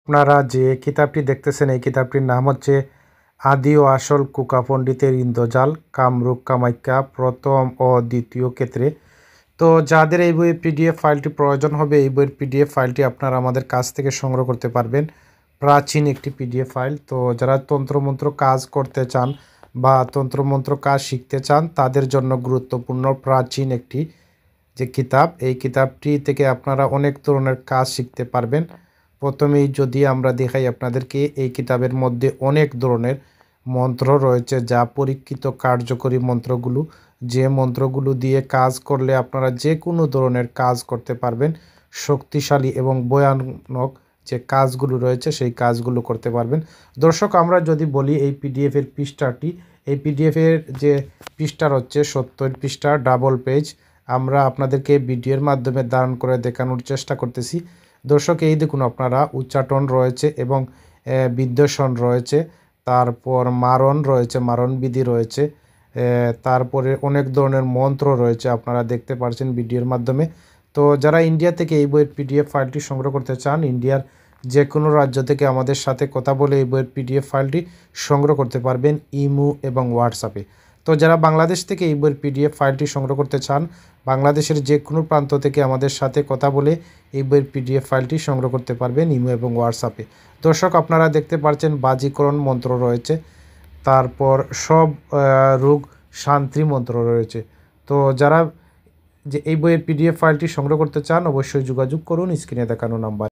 আপনারা যে কিতাবটি দেখতেছেন এই কিতাবটির নাম হচ্ছে আদি ও আসল কুকা পণ্ডিতের ইন্দ্রজাল কামরূপ কামাখ্যা প্রথম ও দ্বিতীয় ক্ষেত্রে। তো যাদের এই বইয়ের পিডিএফ ফাইলটি প্রয়োজন হবে এই বইয়ের পিডিএফ ফাইলটি আপনারা আমাদের কাছ থেকে সংগ্রহ করতে পারবেন। প্রাচীন একটি পিডিএফ ফাইল। তো যারা তন্ত্রমন্ত্র কাজ করতে চান বা তন্ত্রমন্ত্র কাজ শিখতে চান তাদের জন্য গুরুত্বপূর্ণ প্রাচীন একটি যে কিতাব, এই কিতাবটি থেকে আপনারা অনেক ধরনের কাজ শিখতে পারবেন। প্রথমেই যদি আমরা দেখাই আপনাদেরকে, এই কিতাবের মধ্যে অনেক ধরনের মন্ত্র রয়েছে যা পরীক্ষিত কার্যকরী মন্ত্রগুলো, যে মন্ত্রগুলো দিয়ে কাজ করলে আপনারা যে কোনো ধরনের কাজ করতে পারবেন। শক্তিশালী এবং ভয়ানক যে কাজগুলো রয়েছে সেই কাজগুলো করতে পারবেন। দর্শক, আমরা যদি বলি এই পিডিএফের পৃষ্ঠাটি, এই পিডিএফের যে পৃষ্ঠা হচ্ছে 70 পৃষ্ঠা, ডাবল পেজ। আমরা আপনাদেরকে ভিডিওর মাধ্যমে ধারণ করে দেখানোর চেষ্টা করতেছি। দর্শক, এই দেখুন আপনারা উচ্চাটন রয়েছে এবং বিদ্বেষণ রয়েছে, তারপর মারণ রয়েছে, মারণবিধি রয়েছে, তারপরে অনেক ধরনের মন্ত্র রয়েছে আপনারা দেখতে পাচ্ছেন ভিডিওর মাধ্যমে। তো যারা ইন্ডিয়া থেকে এই বইয়ের পিডিএফ ফাইলটি সংগ্রহ করতে চান, ইন্ডিয়ার যে কোনো রাজ্য থেকে আমাদের সাথে কথা বলে এই বইয়ের পিডিএফ ফাইলটি সংগ্রহ করতে পারবেন ইমো এবং হোয়াটসঅ্যাপে। তো যারা বাংলাদেশ থেকে এই বইয়ের পিডিএফ ফাইলটি সংগ্রহ করতে চান, বাংলাদেশের যে কোনো প্রান্ত থেকে আমাদের সাথে কথা বলে এই বইয়ের পিডিএফ ফাইলটি সংগ্রহ করতে পারবেন ইমো এবং হোয়াটসঅ্যাপে। দর্শক, আপনারা দেখতে পাচ্ছেন বাজিকরণ মন্ত্র রয়েছে, তারপর সব রোগ শান্তি মন্ত্র রয়েছে। তো যারা যে এই বইয়ের পিডিএফ ফাইলটি সংগ্রহ করতে চান অবশ্যই যোগাযোগ করুন স্ক্রিনে দেখানো নাম্বার।